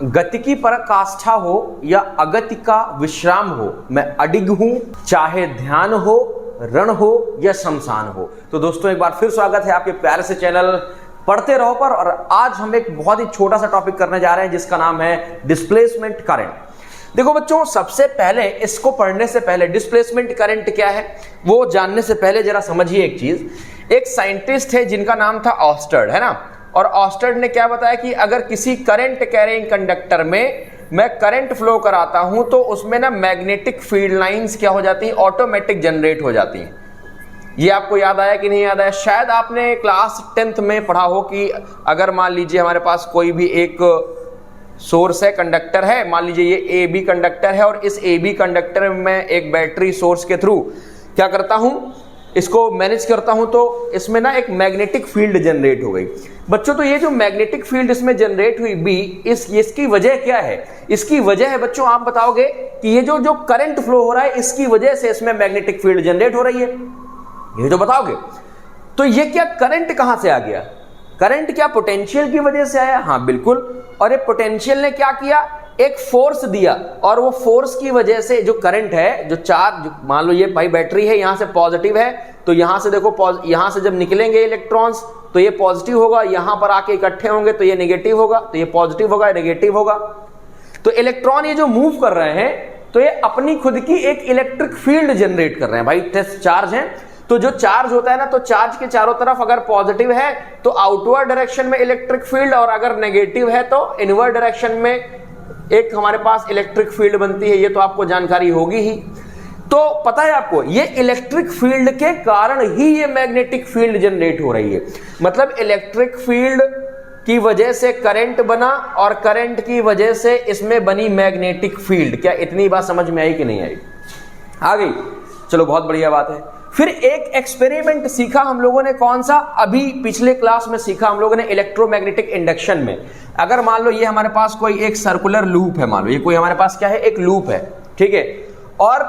गति की पराकाष्ठा हो या अगति का विश्राम हो, मैं अडिग हूं, चाहे ध्यान हो, रण हो या शमशान हो। तो दोस्तों एक बार फिर स्वागत है आपके प्यारे से चैनल पढ़ते रहो पर। और आज हम एक बहुत ही छोटा सा टॉपिक करने जा रहे हैं जिसका नाम है डिस्प्लेसमेंट करंट। देखो बच्चों, सबसे पहले इसको पढ़ने से पहले डिस्प्लेसमेंट करंट क्या है वो जानने से पहले जरा समझिए एक चीज। एक साइंटिस्ट है जिनका नाम था ऑस्टर्ड, है ना। और ऑस्टर्ड ने क्या बताया कि अगर किसी करंट कैरिंग कंडक्टर में मैं करंट फ्लो कराता हूं तो उसमें ना मैग्नेटिक फील्ड लाइंस क्या हो जाती हैं, ऑटोमेटिक जनरेट हो जाती हैं। ये आपको याद आया कि नहीं याद आया? शायद आपने क्लास 10th में पढ़ा हो कि अगर मान लीजिए हमारे पास कोई भी एक सोर्स है, कंडक्टर है, मान लीजिए ये ए बी कंडक्टर है और इस ए बी कंडक्टर में मैं एक बैटरी सोर्स के थ्रू क्या करता हूं, इसको मैनेज करता हूं तो इसमें ना एक मैग्नेटिक फील्ड जनरेट हो गई। बच्चों तो ये जो मैग्नेटिक फील्ड इसमें जनरेट हुई बी, इसकी वजह क्या है? इसकी वजह है बच्चों, आप बताओगे कि ये जो करंट फ्लो हो रहा है इसकी वजह से इसमें मैग्नेटिक फील्ड जनरेट हो रही है, ये तो बताओगे। तो ये क्या करंट कहां से आ गया? करंट क्या पोटेंशियल की वजह से आया? हाँ बिल्कुल। और ये पोटेंशियल ने क्या किया, एक फोर्स दिया और वो फोर्स की वजह से जो करंट है, जो चार्ज, मान लो ये भाई बैटरी है, यहां से पॉजिटिव है तो यहां से देखो, यहां से जब निकलेंगे इलेक्ट्रॉन्स तो ये पॉजिटिव होगा, यहां पर आके इकट्ठे होंगे तो ये नेगेटिव होगा, तो ये पॉजिटिव होगा, नेगेटिव होगा। तो इलेक्ट्रॉन ये जो मूव कर रहे हैं तो ये अपनी खुद की एक इलेक्ट्रिक फील्ड जनरेट कर रहे हैं। भाई टेस्ट चार्ज है तो जो चार्ज होता है ना, तो चार्ज के चारों तरफ अगर पॉजिटिव है तो आउटवर्ड डायरेक्शन में इलेक्ट्रिक फील्ड, और अगर नेगेटिव है तो इनवर्ड डायरेक्शन में एक हमारे पास इलेक्ट्रिक फील्ड बनती है। ये तो आपको जानकारी होगी ही। तो पता है आपको, ये इलेक्ट्रिक फील्ड के कारण ही ये मैग्नेटिक फील्ड जनरेट हो रही है। मतलब इलेक्ट्रिक फील्ड की वजह से करंट बना और करंट की वजह से इसमें बनी मैग्नेटिक फील्ड। क्या इतनी बात समझ में आई कि नहीं आई? आ गई? चलो बहुत बढ़िया बात है। फिर एक एक्सपेरिमेंट सीखा हम लोगों ने, कौन सा? अभी पिछले क्लास में सीखा हम लोगों ने इलेक्ट्रोमैग्नेटिक इंडक्शन में। अगर मान लो ये हमारे पास कोई एक सर्कुलर लूप है, मान लो ये कोई हमारे पास क्या है, एक लूप है, ठीक है। और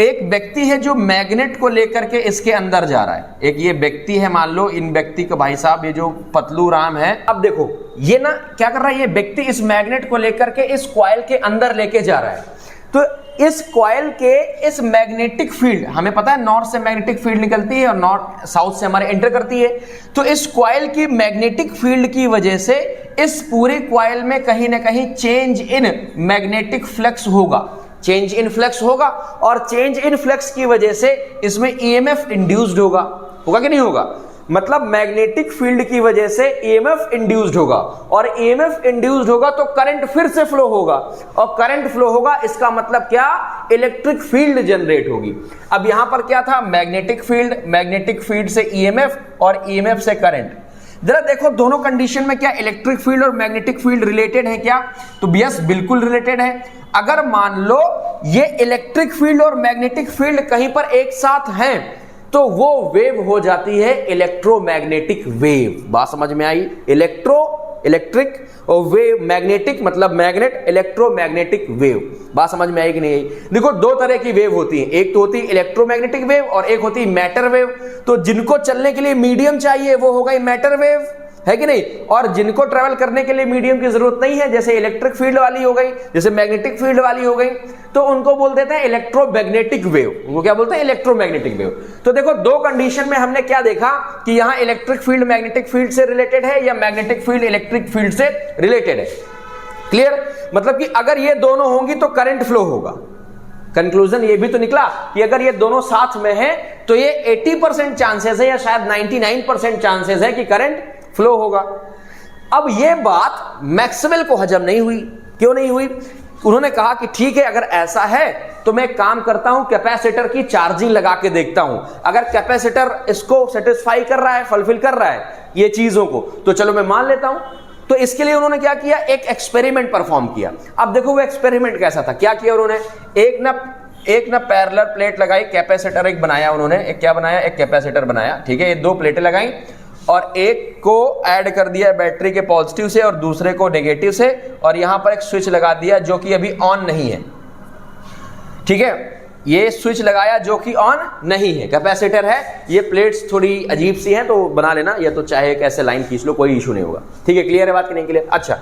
एक व्यक्ति है जो मैग्नेट को लेकर के इसके अंदर जा रहा है। एक ये व्यक्ति है, मान लो इन व्यक्ति का भाई साहब ये जो पतलू राम है। अब देखो ये ना क्या कर रहा है, ये व्यक्ति इस मैग्नेट को लेकर के इस कॉइल के अंदर लेके जा रहा है। तो इस कॉइल के इस मैग्नेटिक फील्ड, हमें पता है नॉर्थ से मैग्नेटिक फील्ड निकलती है और नॉर्थ साउथ से हमारे एंटर करती है। तो इस कॉइल की मैग्नेटिक फील्ड की वजह से इस पूरे कॉइल में कहीं ना कहीं चेंज इन मैग्नेटिक फ्लक्स होगा, चेंज इन फ्लक्स होगा। और चेंज इन फ्लक्स की वजह से इसमें ईएमएफ इंड्यूस्ड होगा कि नहीं होगा? मतलब मैग्नेटिक फील्ड की वजह से ईएमएफ इंड्यूस्ड होगा, और ईएमएफ इंड्यूस्ड होगा तो करंट फिर से फ्लो होगा, और करंट फ्लो होगा इसका मतलब क्या? इलेक्ट्रिक फील्ड जनरेट होगी। अब यहां पर क्या था? मैग्नेटिक फील्ड, मैग्नेटिक फील्ड से ईएमएफ और ईएमएफ से करंट। जरा देखो दोनों कंडीशन में क्या इलेक्ट्रिक फील्ड और मैग्नेटिक फील्ड रिलेटेड है क्या? तो यस बिल्कुल रिलेटेड है। अगर मान लो ये इलेक्ट्रिक फील्ड और मैग्नेटिक फील्ड कहीं पर एक साथ हैं तो वो वेव हो जाती है इलेक्ट्रोमैग्नेटिक वेव। बात समझ में आई? इलेक्ट्रिक और वेव, मैग्नेटिक मतलब मैग्नेट, इलेक्ट्रोमैग्नेटिक वेव। बात समझ में आई कि नहीं आई? देखो दो तरह की वेव होती है, एक तो होती है इलेक्ट्रोमैग्नेटिक वेव और एक होती है मैटर वेव। तो जिनको चलने के लिए मीडियम चाहिए वो हो गई मैटर वेव, है कि नहीं? और जिनको ट्रेवल करने के लिए मीडियम की जरूरत नहीं है, जैसे इलेक्ट्रिक फील्ड वाली हो गई, जैसे मैग्नेटिक फील्ड वाली हो गई, तो उनको बोल देते हैं इलेक्ट्रोमैग्नेटिक वेव। उनको क्या बोलते हैं? Electromagnetic wave. तो देखो दो कंडीशन में हमने क्या देखा कि यहां इलेक्ट्रिक फील्ड मैग्नेटिक फील्ड से रिलेटेड है या मैग्नेटिक फील्ड इलेक्ट्रिक फील्ड से रिलेटेड है। क्लियर? मतलब कि अगर ये दोनों होंगी तो करंट फ्लो होगा। कंक्लूजन ये भी तो निकला कि अगर ये दोनों साथ में है तो ये 80% चांसेस है या शायद 99% चांसेस है कि करंट फ्लो होगा। अब ये बात मैक्सवेल को हजम नहीं हुई। क्यों नहीं हुई? उन्होंने कहा कि ठीक है अगर ऐसा है तो मैं एक काम करता हूं, कैपेसिटर की चार्जिंग लगा के देखता हूं। अगर कैपेसिटर इसको सेटिस्फाई कर रहा है, फुलफिल कर रहा है ये चीजों को, तो चलो मैं मान लेता हूं। तो इसके लिए उन्होंने क्या किया? एक एक्सपेरिमेंट परफॉर्म किया। अब देखो वो एक्सपेरिमेंट कैसा था, क्या किया उन्होंने? एक ना पैरेलल प्लेट लगाई, कैपेसिटर एक बनाया उन्होंने। एक क्या बनाया? एक कैपेसिटर बनाया, ठीक है। ये दो प्लेटें लगाई और एक को ऐड कर दिया बैटरी के पॉजिटिव से और दूसरे को नेगेटिव से, और यहां पर एक स्विच लगा दिया जो कि अभी ऑन नहीं है, ठीक है। ये स्विच लगाया जो कि ऑन नहीं है, कैपेसिटर है। ये प्लेट्स थोड़ी अजीब सी हैं तो बना लेना, या तो चाहे एक ऐसे लाइन खींच लो, कोई इशू नहीं होगा, ठीक है। क्लियर है बात कि नहीं क्लियर? अच्छा,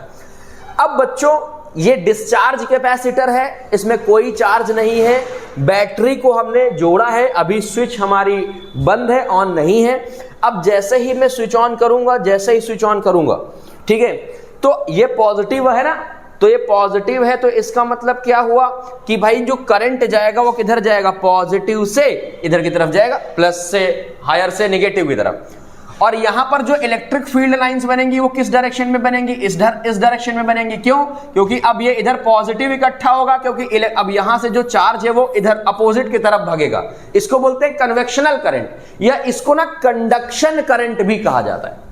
अब बच्चों ये डिस्चार्ज कैपेसिटर है, इसमें कोई चार्ज नहीं है, बैटरी को हमने जोड़ा है, अभी स्विच हमारी बंद है, ऑन नहीं है। अब जैसे ही मैं स्विच ऑन करूंगा, जैसे ही स्विच ऑन करूंगा, ठीक है, तो ये पॉजिटिव है ना, तो ये पॉजिटिव है, तो इसका मतलब क्या हुआ कि भाई जो करंट जाएगा वो किधर जाएगा, पॉजिटिव से इधर की तरफ जाएगा, प्लस से हायर से नेगेटिव की तरफ। और यहां पर जो इलेक्ट्रिक फील्ड लाइंस बनेंगी वो किस डायरेक्शन में बनेंगी, इस डायरेक्शन में बनेंगी। क्यों? क्योंकि अब ये इधर पॉजिटिव इकट्ठा होगा, क्योंकि अब यहां से जो चार्ज है वो इधर अपोजिट की तरफ भागेगा। इसको बोलते हैं कन्वेक्शनल करंट, या इसको ना कंडक्शन करंट भी कहा जाता है।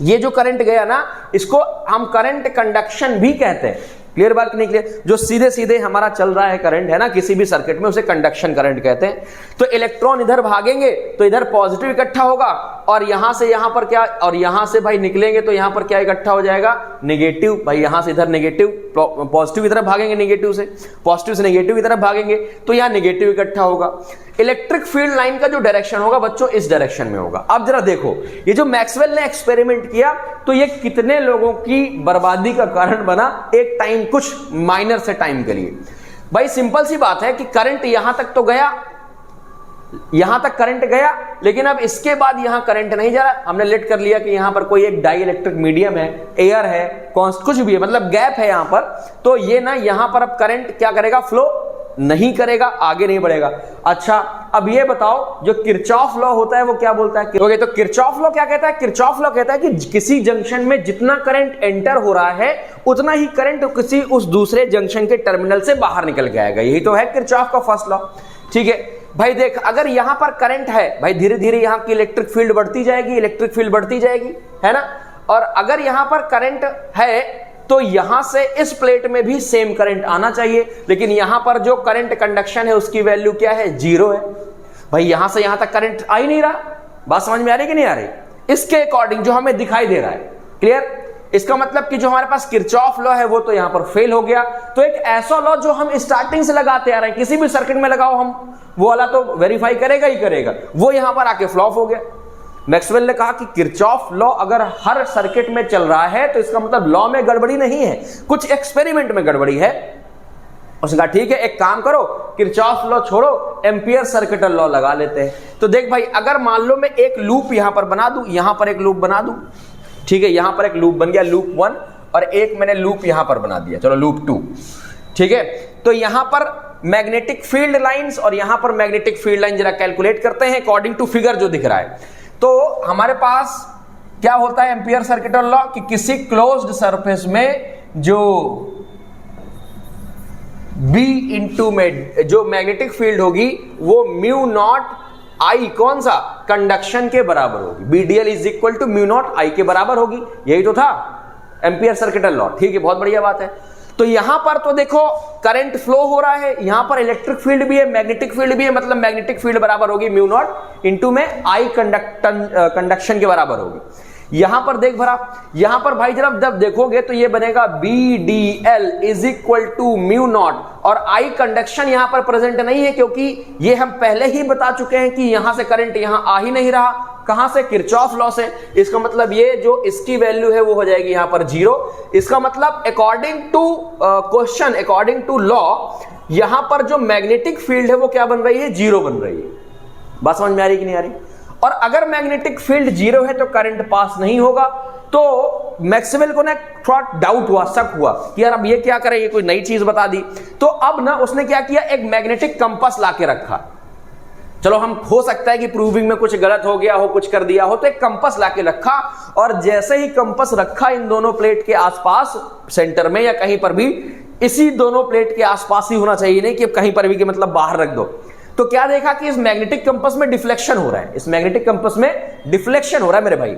ये जो करंट गया ना, इसको हम करंट कंडक्शन भी कहते हैं। क्लियर बात नहीं क्लियर? जो सीधे सीधे हमारा चल रहा है करंट है ना किसी भी सर्किट में, उसे कंडक्शन करंट कहते हैं। तो इलेक्ट्रॉन इधर भागेंगे तो इधर पॉजिटिव इकट्ठा होगा, और यहां से यहां पर क्या, और यहां से भाई निकलेंगे तो यहां पर क्या इकट्ठा हो जाएगा, नेगेटिव। भाई यहां से इधर नेगेटिव, पॉजिटिव की तरफ भागेंगे, नेगेटिव से पॉजिटिव से नेगेटिव की तरफ भागेंगे तो यहां नेगेटिव इकट्ठा होगा। इलेक्ट्रिक फील्ड लाइन का जो डायरेक्शन होगा बच्चों इस डायरेक्शन में होगा। अब जरा देखो, ये जो मैक्सवेल ने एक्सपेरिमेंट किया तो ये कितने लोगों की बर्बादी का कारण बना एक टाइम, कुछ माइनर से टाइम के लिए। भाई सिंपल सी बात है कि करंट यहां तक तो गया, यहां तक करंट गया, लेकिन अब इसके बाद यहां करंट नहीं जा रहा। हमने लेट कर लिया कि यहां पर कोई एक डाई इलेक्ट्रिक मीडियम है, एयर है, कुछ भी है, मतलब गैप है यहां पर, तो ये ना यहां पर अब करंट क्या करेगा, फ्लो नहीं करेगा, आगे नहीं बढ़ेगा। अच्छा अब ये बताओ, जो किरचॉफ लॉ होता है वो क्या बोलता है? ओके, तो किरचॉफ लॉ क्या कहता है? किरचॉफ लॉ कहता है कि किसी जंक्शन में जितना करंट एंटर हो रहा है उतना ही करंट किसी उस दूसरे जंक्शन के टर्मिनल से बाहर निकल के आएगा। यही तो है किरचॉफ का फर्स्ट लॉ। ठीक है भाई, देख अगर यहां पर करंट है भाई, धीरे धीरे यहां की इलेक्ट्रिक फील्ड बढ़ती जाएगी, इलेक्ट्रिक फील्ड बढ़ती जाएगी, है ना। और अगर यहां पर करंट है तो यहां से इस प्लेट में भी सेम करंट आना चाहिए, लेकिन यहां पर जो करंट कंडक्शन है उसकी वैल्यू क्या है, 0 है। भाई यहां से यहां तक करंट आ ही नहीं रहा। बात समझ में आ रही कि नहीं आ रही? इसके अकॉर्डिंग जो हमें दिखाई दे रहा है, क्लियर? इसका मतलब कि जो हमारे पास किरचॉफ लॉ है वो तो यहां पर फेल हो गया। तो एक ऐसा लॉ जो हम स्टार्टिंग से लगाते आ रहे हैं, किसी भी सर्किट में लगाओ हम, वो वाला तो वेरीफाई करेगा ही करेगा, वो यहां पर आके फ्लॉप हो गया। मैक्सवेल ने कहा कि किरचॉफ लॉ अगर हर सर्किट में चल रहा है तो इसका मतलब लॉ में गड़बड़ी नहीं है, कुछ एक्सपेरिमेंट में गड़बड़ी है। उसने कहा ठीक है, एक काम करो, किरचॉफ लॉ छोड़ो, एम्पियर सर्किटल लॉ लगा लेते हैं। तो देख भाई, अगर मान लो मैं एक लूप यहां पर बना दूं, यहां पर एक लूप बना दूं, ठीक है, यहां पर एक लूप बन गया, लूप 1, और एक मैंने लूप यहां पर बना दिया, चलो लूप 2, ठीक है। तो यहां पर मैग्नेटिक फील्ड लाइंस और यहां पर मैग्नेटिक फील्ड लाइन जरा कैलकुलेट करते हैं अकॉर्डिंग टू फिगर जो दिख रहा है। तो हमारे पास क्या होता है एम्पियर सर्किटल लॉ कि किसी क्लोज्ड सरफेस में जो B इंटू में जो मैग्नेटिक फील्ड होगी वो म्यू नॉट आई, कौन सा, कंडक्शन के बराबर होगी। BDL is equal to mu naught I के बराबर होगी। यही तो था एम्पियर सर्किटल लॉ। ठीक है, बहुत बढ़िया बात है। तो यहां पर तो देखो करंट फ्लो हो रहा है, यहां पर इलेक्ट्रिक फील्ड भी है, मैग्नेटिक फील्ड भी है, मतलब मैग्नेटिक फील्ड बराबर होगी म्यू नॉट इंटू में आई कंडक्शन के बराबर होगी। यहां पर देख भरा, यहां पर भाई जब देखोगे तो ये बनेगा BDL is equal to mu naught, और आई कंडक्शन यहां पर प्रेजेंट नहीं है क्योंकि ये हम पहले ही बता चुके हैं कि यहां से करंट यहां आ ही नहीं रहा। कहां से? किरचॉफ लॉ से। इसका मतलब ये जो इसकी वैल्यू है वो हो जाएगी यहां पर 0। इसका मतलब according to question, according to law, यहां पर जो मैग्नेटिक फील्ड है वो क्या बन रही है, 0 बन रही है। बात समझ में आ रही कि नहीं आ रही? और अगर मैग्नेटिक फील्ड 0 है तो करंट पास नहीं होगा। तो मैक्सवेल को ना थोड़ा डाउट हुआ, शक हुआ कि यार अब ये क्या करे, ये कोई नई चीज बता दी। तो अब ना उसने क्या किया, एक मैग्नेटिक कंपास लाके रखा। चलो हम हो सकता है कि प्रूविंग में कुछ गलत हो गया हो, कुछ कर दिया हो, तो एक कंपास लाके रखा, और जैसे ही कंपास रखा इन दोनों प्लेट के आसपास, सेंटर में या कहीं पर भी, इसी दोनों प्लेट के आसपास ही होना चाहिए, नहीं कि कहीं पर भी कि मतलब बाहर रख दो। तो क्या देखा कि इस मैग्नेटिक कंपास में डिफ्लेक्शन हो रहा है, इस मैग्नेटिक कंपास में डिफ्लेक्शन हो रहा है मेरे भाई।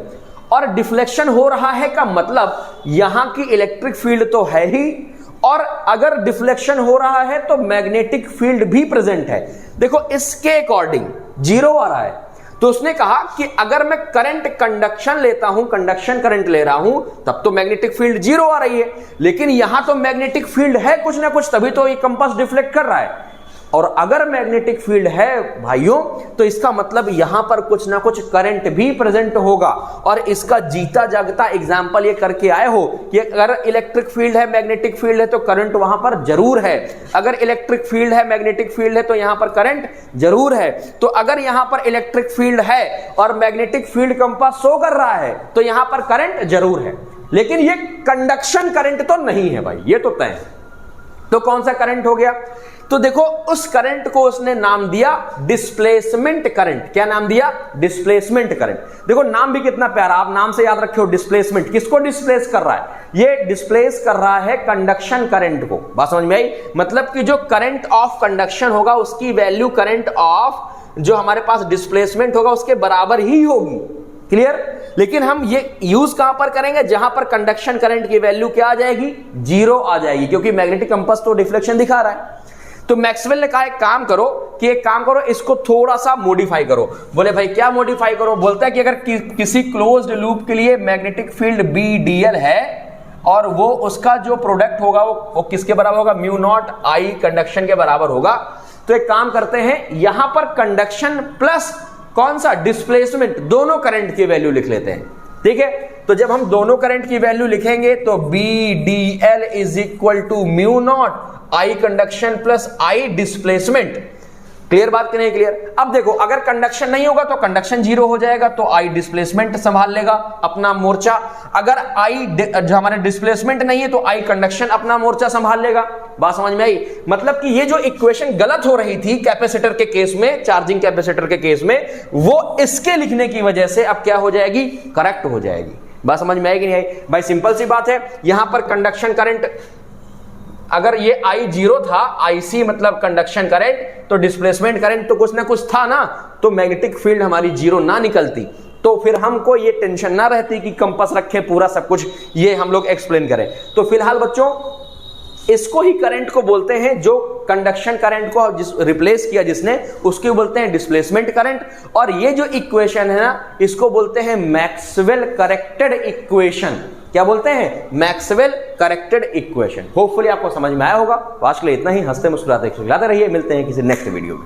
और डिफ्लेक्शन हो रहा है का मतलब यहां की इलेक्ट्रिक फील्ड तो है ही, और अगर डिफ्लेक्शन हो रहा है तो मैग्नेटिक फील्ड भी प्रेजेंट है। देखो इसके अकॉर्डिंग 0 आ रहा है, तो उसने कहा कि अगर मैं करंट कंडक्शन लेता हूं, कंडक्शन करंट ले रहा हूं, तब तो मैग्नेटिक फील्ड 0 आ रही है, लेकिन यहां तो मैग्नेटिक फील्ड है कुछ ना कुछ, तभी तो ये कंपास डिफ्लेक्ट कर रहा है। और अगर मैग्नेटिक फील्ड है भाइयों तो इसका मतलब यहां पर कुछ ना कुछ करंट भी प्रेजेंट होगा। और इसका जीता जागता एग्जांपल ये करके आए हो कि अगर इलेक्ट्रिक फील्ड है, मैग्नेटिक फील्ड है तो करंट वहां पर जरूर है। अगर इलेक्ट्रिक फील्ड है, मैग्नेटिक फील्ड है तो यहां पर करंट जरूर है। तो अगर यहां पर इलेक्ट्रिक फील्ड है और मैग्नेटिक फील्ड कंपास शो कर रहा है तो यहां पर करंट जरूर है। लेकिन ये कंडक्शन करंट तो नहीं है भाई, ये तो तय है। तो कौन सा करंट हो गया? तो देखो उस करंट को उसने नाम दिया डिस्प्लेसमेंट करंट। क्या नाम दिया? Displacement current. देखो नाम भी कितना प्यारा, आप नाम से याद रखे हो डिस्प्लेसमेंट। किसको डिस्प्लेस कर रहा है? ये डिस्प्लेस कर रहा है कंडक्शन करंट को। बात समझ में आई? मतलब कि जो करंट ऑफ कंडक्शन होगा उसकी वैल्यू करंट ऑफ जो हमारे पास डिस्प्लेसमेंट होगा उसके बराबर ही होगी। क्लियर? लेकिन हम ये यूज कहां पर करेंगे? जहां पर कंडक्शन करंट की वैल्यू क्या आ जाएगी? 0 आ जाएगी, क्योंकि मैग्नेटिक कंपास तो डिफ्लेक्शन दिखा रहा है। तो मैक्सवेल ने कहा एक काम करो इसको थोड़ा सा मॉडिफाई करो। बोले भाई क्या मॉडिफाई करो? बोलता है कि अगर किसी क्लोज्ड लूप के लिए मैग्नेटिक फील्ड BDL है और वो उसका जो प्रोडक्ट होगा वो किसके बराबर होगा? म्यू नॉट आई कंडक्शन के बराबर होगा। तो एक काम करते हैं, यहां पर कंडक्शन प्लस कौन सा? डिस्प्लेसमेंट, दोनों करंट की वैल्यू लिख लेते हैं। ठीक है, तो जब हम दोनों करंट की वैल्यू लिखेंगे तो BDL is equal to mu naught I conduction plus I displacement. Clear बात कि नहीं क्लियर? अब देखो अगर कंडक्शन नहीं होगा तो कंडक्शन 0 हो जाएगा, तो आई डिस्प्लेसमेंट संभाल लेगा अपना मोर्चा। अगर आई जो हमारे डिस्प्लेसमेंट नहीं है तो आई कंडक्शन अपना मोर्चा संभाल लेगा। बात समझ में आई? मतलब कि ये जो इक्वेशन गलत हो रही थी कैपेसिटर के केस में, चार्जिंग कैपेसिटर के केस में, वो इसके लिखने की वजह से अब क्या हो जाएगी? करेक्ट हो जाएगी। बात समझ में आएगी नहीं आई? भाई सिंपल सी बात है, यहां पर कंडक्शन करंट अगर ये I0 था, IC मतलब कंडक्शन करंट, तो डिस्प्लेसमेंट करंट तो कुछ ना कुछ था ना, तो मैग्नेटिक फील्ड हमारी 0 ना निकलती तो फिर हमको ये टेंशन ना रहती कि कंपास रखे पूरा सब कुछ ये हम लोग एक्सप्लेन करें। तो फिलहाल बच्चों इसको ही करंट को बोलते हैं, जो कंडक्शन करंट को रिप्लेस किया जिसने, उसको बोलते हैं डिस्प्लेसमेंट करंट। और ये जो इक्वेशन है ना, इसको बोलते हैं मैक्सवेल करेक्टेड इक्वेशन। क्या बोलते हैं? Maxwell corrected equation. होपफुली आपको समझ में आया होगा। आज के लिए इतना ही। हंसते मुस्कुराते खिलाते रहिए। मिलते हैं किसी नेक्स्ट वीडियो में।